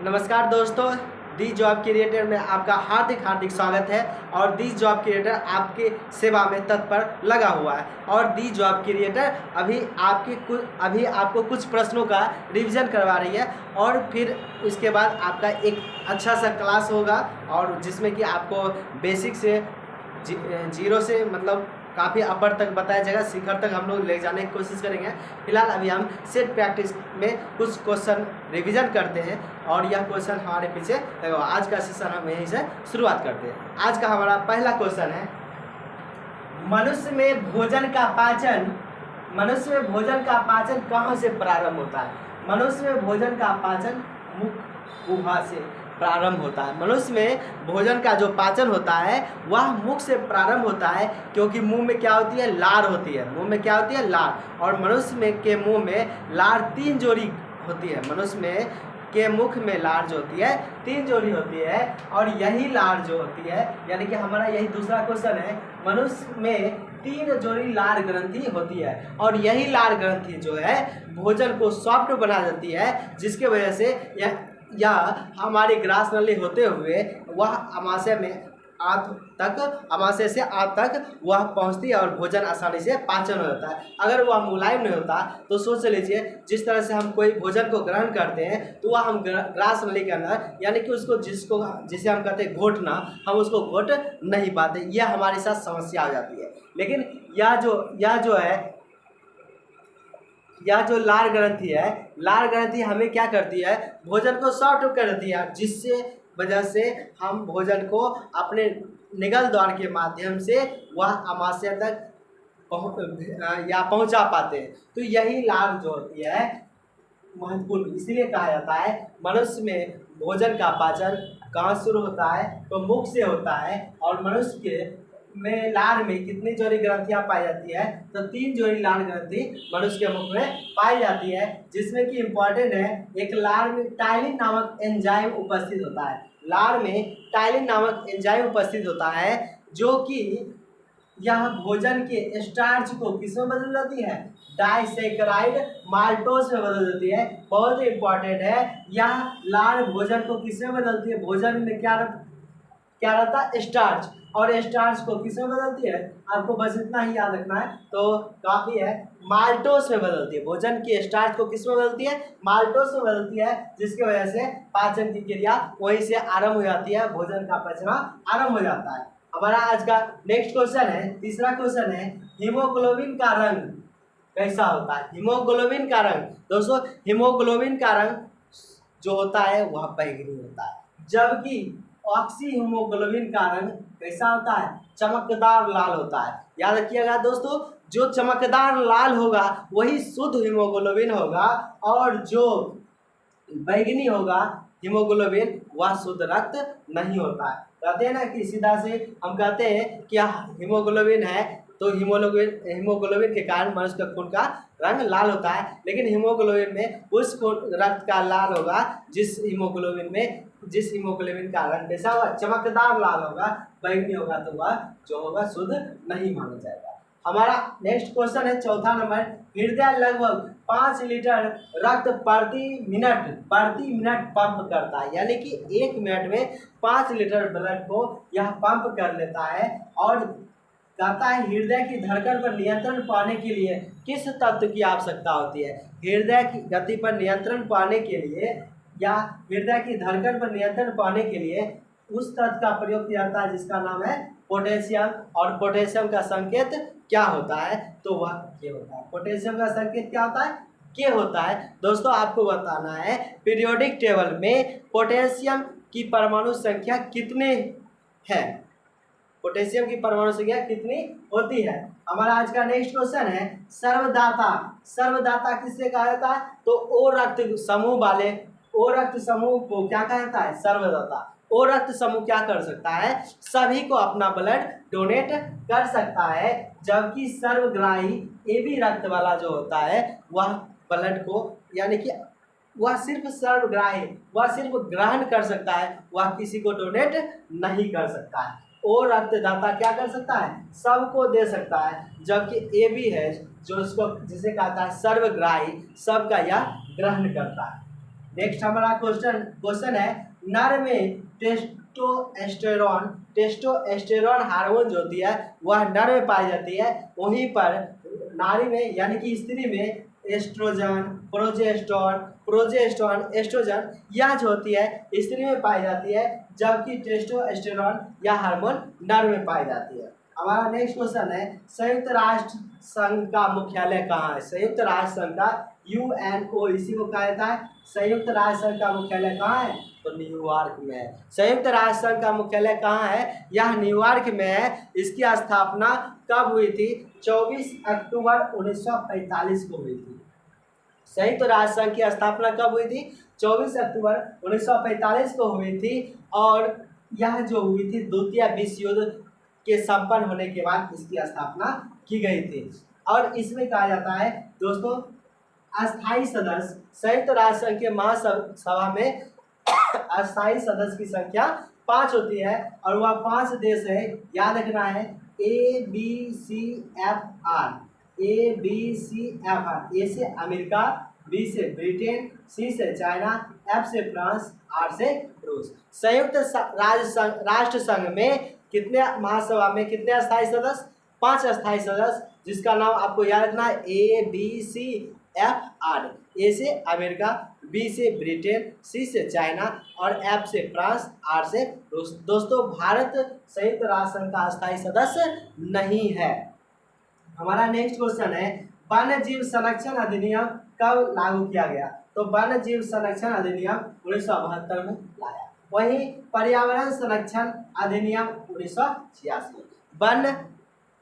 नमस्कार दोस्तों, दी job creator में आपका हार्दिक हार्दिक स्वागत है। और दी जॉब क्रिएटर आपके सेवा में तत्पर लगा हुआ है। और दी जॉब क्रिएटर अभी आपको कुछ प्रश्नों का रिवीजन करवा रही है और फिर उसके बाद आपका एक अच्छा सा क्लास होगा और जिसमें कि आपको बेसिक से जीरो से मतलब काफ़ी अपर तक बताया जाएगा, शिखर तक हम लोग ले जाने की कोशिश करेंगे। फिलहाल अभी हम सेट प्रैक्टिस में कुछ क्वेश्चन रिवीजन करते हैं और यह क्वेश्चन हमारे पीछे आज का सेशन हम यहीं से शुरुआत करते हैं। आज का हमारा पहला क्वेश्चन है, मनुष्य में भोजन का पाचन कहाँ से प्रारंभ होता है? मनुष्य में भोजन का पाचन मुख गुहा से प्रारंभ होता है। मनुष्य में भोजन का जो पाचन होता है वह मुख से प्रारंभ होता है, क्योंकि मुंह में क्या होती है? लार होती है। मुंह में क्या होती है? लार। और मनुष्य में के मुंह में लार 3 जोड़ी होती है। मनुष्य में के मुख में लार जो होती है 3 जोड़ी होती है। और यही लार जो होती है, यानी कि हमारा यही दूसरा क्वेश्चन है, मनुष्य में 3 जोड़ी लार ग्रंथि होती है और यही लार ग्रंथि जो है भोजन को सॉफ्ट बना देती है, जिसके वजह से या हमारी ग्रास नली होते हुए वह अमाशय से आंत तक वह पहुंचती है और भोजन आसानी से पाचन हो जाता है। अगर वह मुलायम नहीं होता तो सोच लीजिए, जिस तरह से हम कोई भोजन को ग्रहण करते हैं तो वह हम ग्रास नली के अंदर, यानी कि उसको जिसे हम कहते हैं घोटना, हम उसको घोट नहीं पाते। यह हमारे साथ समस्या हो जाती है। लेकिन यह जो लार ग्रंथि है, लार ग्रंथि हमें क्या करती है? भोजन को सॉफ्ट कर देती है, जिससे वजह से हम भोजन को अपने निगल द्वार के माध्यम से वह अमाशय तक पहुंचा पाते हैं। तो यही लार जो होती है महत्वपूर्ण, इसीलिए कहा जाता है मनुष्य में भोजन का पाचन कहाँ शुरू होता है? तो मुख से होता है। और मनुष्य के में लार में कितनी जोड़ी ग्रंथियां पाई जाती है? तो 3 जोड़ी लार ग्रंथि मनुष्य के मुख में पाई जाती है, जिसमें कि इम्पॉर्टेंट है, एक लार में टाइलिन नामक एंजाइम उपस्थित होता है। लार में टाइलिन नामक एंजाइम उपस्थित होता है, जो कि यह भोजन के स्टार्च को किसमें बदल देती है? डाइसैकेराइड माल्टोज में बदल देती है। बहुत ही इंपॉर्टेंट है, यह लार भोजन को किसमें बदलती है? भोजन में क्या रहता है? स्टार्च। और स्टार्च को किसमें बदलती है? आपको बस इतना ही याद रखना है तो काफ़ी है, माल्टोज में बदलती है। भोजन की स्टार्च को किसमें बदलती है? माल्टोज में बदलती है, जिसकी वजह से पाचन की क्रिया वहीं से आरंभ हो जाती है, भोजन का पचना आरंभ हो जाता है। हमारा आज का नेक्स्ट क्वेश्चन है, तीसरा क्वेश्चन है, हीमोग्लोबिन का रंग कैसा होता है? हीमोग्लोबिन का रंग, दोस्तों हीमोग्लोबिन का रंग जो होता है वह बैंगनी होता है, जबकि ऑक्सी हीमोग्लोबिन का रंग कैसा होता है? चमकदार लाल होता है। याद रखिएगा दोस्तों, जो चमकदार लाल होगा वही शुद्ध हीमोग्लोबिन होगा, और जो बैंगनी होगा हीमोग्लोबिन वह शुद्ध रक्त नहीं होता है। कहते हैं ना कि सीधा से हम कहते हैं कि हीमोग्लोबिन है, तो हीमोग्लोबिन के कारण मनुष्य का खून का रंग लाल होता है, लेकिन हीमोग्लोबिन में उस रक्त का लाल होगा जिस हीमोग्लोबिन का रंग कैसा होगा? चमकदार लाल होगा। बैंगनी होगा तो वह जो होगा शुद्ध नहीं माना जाएगा। हमारा नेक्स्ट क्वेश्चन है, चौथा नंबर, हृदय लगभग 5 लीटर रक्त प्रति मिनट पंप करता है, यानी कि 1 मिनट में 5 लीटर ब्लड को यह पंप कर लेता है। और कहता है हृदय की धड़कन पर नियंत्रण पाने के लिए किस तत्व की आवश्यकता होती है? हृदय की गति पर नियंत्रण पाने के लिए या हृदय की धड़कन पर नियंत्रण पाने के लिए उस तत्व का प्रयोग किया जाता है जिसका नाम है पोटेशियम। और पोटेशियम का संकेत क्या होता है? तो वह के होता है। पोटेशियम का संकेत क्या होता है? के होता है। दोस्तों आपको बताना है, पीरियोडिक टेबल में पोटेशियम की परमाणु संख्या कितने है? पोटेशियम की परमाणु संख्या कितनी होती है? हमारा आज का नेक्स्ट क्वेश्चन है, सर्वदाता किससे कहा जाता है? तो ओ रक्त समूह को क्या कहा जाता है? सर्वदाता। ओ रक्त समूह क्या कर सकता है? सभी को अपना ब्लड डोनेट कर सकता है, जबकि सर्वग्राही AB रक्त वाला जो होता है वह ब्लड को, यानी कि वह सिर्फ सर्वग्राही, वह सिर्फ ग्रहण कर सकता है, वह किसी को डोनेट नहीं कर सकता है। ओ रक्तदाता क्या कर सकता है? सबको दे सकता है, जबकि AB है जो जिसे कहता है सर्वग्राही, सबका यह ग्रहण करता है। नेक्स्ट हमारा क्वेश्चन है, नर में टेस्टोस्टेरोन हार्मोन जो होती है वह नर में पाई जाती है, वहीं पर नारी में यानी कि स्त्री में एस्ट्रोजन, प्रोजेस्टेरोन, एस्ट्रोजन यह जो होती है स्त्री में पाई जाती है, जबकि टेस्टोस्टेरोन यह हार्मोन नर में पाई जाती है। हमारा नेक्स्ट क्वेश्चन है, संयुक्त राष्ट्र संघ का मुख्यालय कहाँ है? संयुक्त राष्ट्र संघ का यूएनओ इसी को कहा जाता है। संयुक्त राष्ट्र संघ का मुख्यालय कहाँ है? तो न्यूयॉर्क में है। संयुक्त राष्ट्र संघ का मुख्यालय कहाँ है? यह न्यूयॉर्क में है। इसकी स्थापना कब हुई थी? 24 अक्टूबर 1945 को हुई थी। संयुक्त राष्ट्र संघ की स्थापना कब हुई थी? 24 अक्टूबर 1945 को हुई थी, और यह जो हुई थी द्वितीय विश्व युद्ध के संपन्न होने के बाद इसकी स्थापना की गई थी। और इसमें कहा जाता है दोस्तों, अस्थायी सदस्य संयुक्त राष्ट्र संघ के महासभा में अस्थायी सदस्य की संख्या 5 होती है, और वह 5 देश है, याद रखना है, ABCFR। ए से अमेरिका, बी से ब्रिटेन, सी से चाइना, एफ से फ्रांस, आर से रूस। संयुक्त राष्ट्र संघ में कितने महासभा में कितने अस्थायी सदस्य? 5 अस्थायी सदस्य, जिसका नाम आपको याद रखना है ABCFR। ए से अमेरिका, बी से ब्रिटेन, सी से चाइना और एफ से फ्रांस, आर से रूस। दोस्तों, भारत संयुक्त राष्ट्र संघ का अस्थायी सदस्य नहीं है। हमारा नेक्स्ट क्वेश्चन है, वन्य जीव संरक्षण अधिनियम कब लागू किया गया? तो वन्य जीव संरक्षण अधिनियम 1972 में लाया। वहीं पर्यावरण संरक्षण अधिनियम 1986।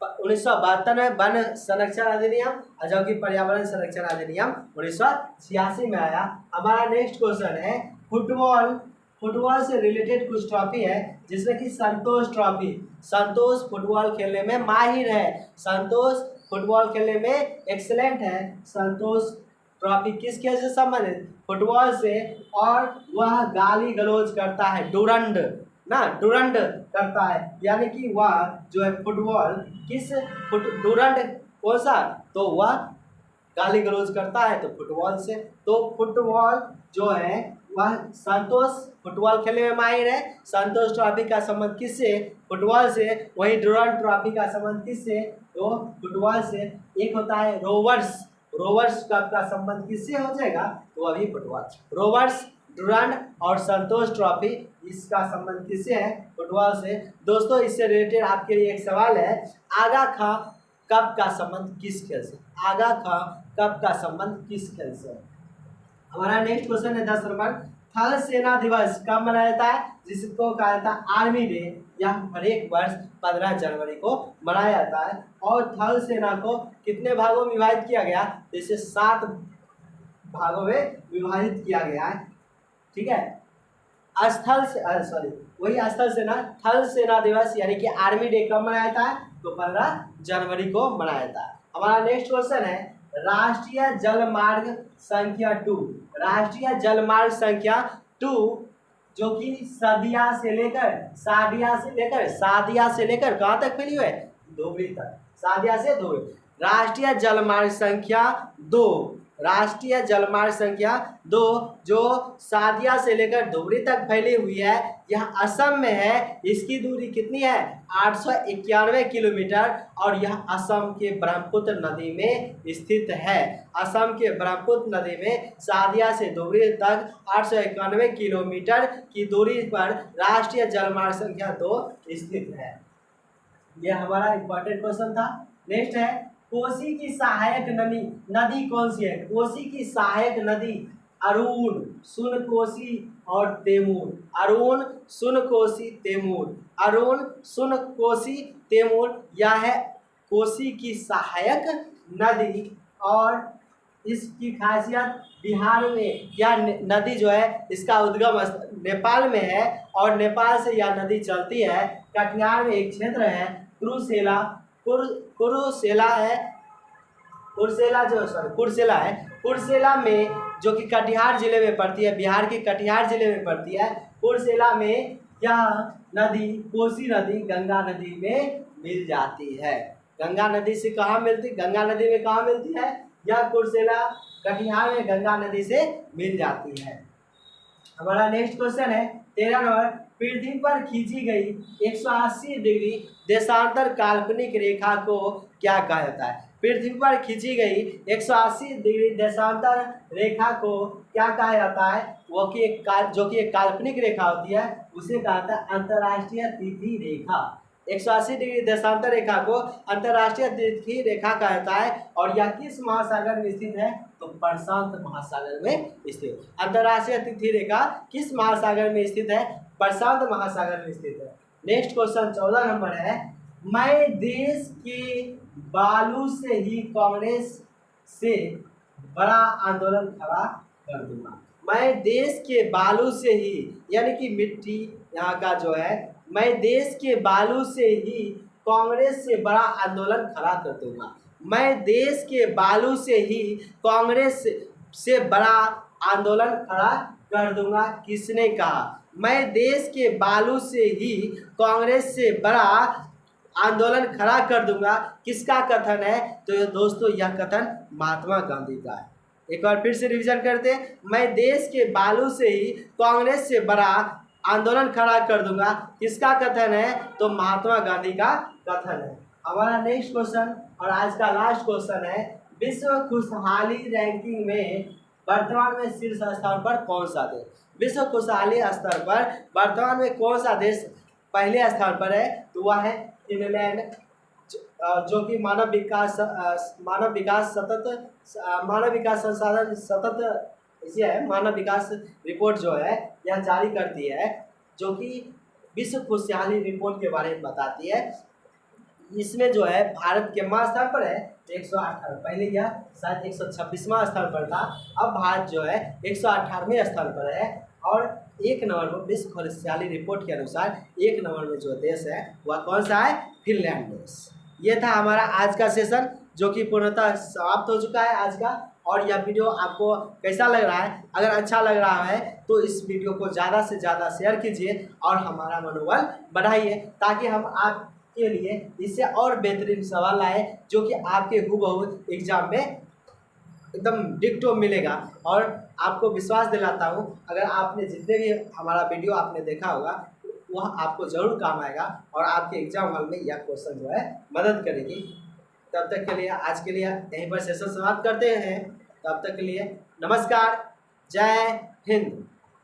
1972 में वन संरक्षण अधिनियम, और जबकि पर्यावरण संरक्षण अधिनियम 1986 में आया। हमारा नेक्स्ट क्वेश्चन है, फुटबॉल से रिलेटेड कुछ ट्रॉफी है, जिसमें कि संतोष ट्रॉफी। संतोष फुटबॉल खेलने में माहिर है, संतोष फुटबॉल खेलने में एक्सीलेंट है। संतोष ट्रॉफी किस खेल से संबंधित? फुटबॉल से, और वह गाली गलौज करता है, डुरंड करता है, यानी कि वह जो है फुटबॉल डुरंड कौन सा? तो वह गाली गलौज करता है तो फुटबॉल से। तो फुटबॉल जो है वह संतोष फुटबॉल खेलने में माहिर है। संतोष ट्रॉफी का संबंध किससे? फुटबॉल से। वहीं डुरंड ट्रॉफी का संबंध किससे? तो फुटबॉल से। एक होता है रोवर्स कप का संबंध किससे हो जाएगा? तो अभी फुटबॉल। रोवर्स, डुरंड और संतोष ट्रॉफी, इसका संबंध किससे है? फुटबॉल से। दोस्तों, इससे रिलेटेड आपके लिए एक सवाल है, आगा खां कप का संबंध किस खेल से? आगा खां कप का संबंध किस खेल से? हमारा नेक्स्ट क्वेश्चन है 10 नंबर, थल सेना दिवस कब मनाया जाता है? जिसको कहा जाता है आर्मी डे। यह हर एक वर्ष 15 जनवरी को मनाया जाता है। और थल सेना को कितने भागों में विभाजित किया गया? जैसे 7 भागों में विभाजित किया गया है। ठीक है, स्थल सेना, थल सेना दिवस यानी कि आर्मी डे कब मनाया जाता है? तो 15 जनवरी को मनाया जाता है। हमारा नेक्स्ट क्वेश्चन है, राष्ट्रीय जलमार्ग संख्या 2। राष्ट्रीय जलमार्ग संख्या 2 जो कि सादिया से लेकर कहाँ तक फैली हुई है? धुबरी तक। सादिया से धुबरी। राष्ट्रीय जलमार्ग संख्या 2 जो सादिया से लेकर धुबरी तक फैली हुई है, यह असम में है। इसकी दूरी कितनी है? 891 किलोमीटर, और यह असम के ब्रह्मपुत्र नदी में स्थित है। असम के ब्रह्मपुत्र नदी में सादिया से धुबरी तक 891 किलोमीटर की दूरी पर राष्ट्रीय जलमार्ग संख्या 2 स्थित है। यह हमारा इंपॉर्टेंट क्वेश्चन था। नेक्स्ट है, कोसी की सहायक नदी कौन सी है? कोसी की सहायक नदी अरुण, सुनकोसी और तेमूर। अरुण, सुनकोसी, तेमूर, यह है कोसी की सहायक नदी। और इसकी खासियत बिहार में यह नदी जो है इसका उद्गम नेपाल में है, और नेपाल से यह नदी चलती है। कटिहार में एक क्षेत्र है कुर्सेला में, जो कि कटिहार जिले में पड़ती है, बिहार के कटिहार जिले में पड़ती है। कुर्सेला में यह नदी, कोसी नदी गंगा नदी में मिल जाती है। गंगा नदी से कहाँ मिलती? गंगा नदी में कहाँ मिलती है? यह कुर्सेला कटिहार में गंगा नदी से मिल जाती है। हमारा नेक्स्ट क्वेश्चन है 13 नंबर, पृथ्वी पर खींची गई 180 डिग्री देशांतर काल्पनिक रेखा को क्या कहा जाता है? पृथ्वी पर खींची गई 180 डिग्री देशांतर रेखा को क्या कहा जाता है? वो कि जो कि एक काल्पनिक रेखा होती है उसे कहा जाता है अंतर्राष्ट्रीय तिथि रेखा। 180 डिग्री देशांतर रेखा को अंतर्राष्ट्रीय तिथि रेखा कहा जाता है। और यह किस महासागर में स्थित है? तो प्रशांत महासागर में स्थित। अंतर्राष्ट्रीय तिथि रेखा किस महासागर में स्थित है? प्रशांत महासागर में स्थित है। नेक्स्ट क्वेश्चन 14 नंबर है, मैं देश के बालू से ही कांग्रेस से बड़ा आंदोलन खड़ा कर दूंगा। मैं देश के बालू से ही, यानी कि मिट्टी यहाँ का जो है, मैं देश के बालू से ही कांग्रेस से बड़ा आंदोलन खड़ा कर दूंगा। मैं देश के बालू से ही कांग्रेस से बड़ा आंदोलन खड़ा कर दूंगा। किसने कहा? मैं देश के बालू से ही कांग्रेस से बड़ा आंदोलन खड़ा कर दूंगा। किसका कथन है? तो दोस्तों यह कथन महात्मा गांधी का है। एक बार फिर से रिवीजन करते हैं, मैं देश के बालू से ही कांग्रेस से बड़ा आंदोलन खड़ा कर दूंगा। किसका कथन है? तो महात्मा गांधी का कथन है। हमारा नेक्स्ट क्वेश्चन और आज का लास्ट क्वेश्चन है, विश्व खुशहाली रैंकिंग में वर्तमान में शीर्ष स्थान पर कौन सा देश? विश्व खुशहाली स्तर पर वर्तमान में कौन सा देश पहले स्थान पर है? तो वह है फिनलैंड, जो कि मानव विकास संसाधन सतत इसे है, मानव विकास रिपोर्ट जो है यह जारी करती है, जो कि विश्व खुशहाली रिपोर्ट के बारे में बताती है। इसमें जो है भारत के स्थान पर है 118, पहले यह शायद 126वां स्थान पर था, अब भारत जो है 118वें स्थान पर है। और 1 नंबर में विश्व खुशहाली रिपोर्ट के अनुसार 1 नंबर में जो देश है वह कौन सा है? फिनलैंड देश। ये था हमारा आज का सेशन, जो कि पूर्णतः समाप्त हो चुका है आज का। और यह वीडियो आपको कैसा लग रहा है? अगर अच्छा लग रहा है तो इस वीडियो को ज़्यादा से ज़्यादा शेयर कीजिए और हमारा मनोबल बढ़ाइए, ताकि हम आपके लिए इससे और बेहतरीन सवाल लाए, जो कि आपके हूबहू एग्जाम में एकदम डिक्टो मिलेगा। और आपको विश्वास दिलाता हूँ, अगर आपने जितने भी हमारा वीडियो आपने देखा होगा वह आपको ज़रूर काम आएगा और आपके एग्जाम हॉल में यह क्वेश्चन जो है मदद करेगी। तब तक के लिए आज के लिए यहीं पर सेशन समाप्त करते हैं। तब तक के लिए नमस्कार, जय हिंद।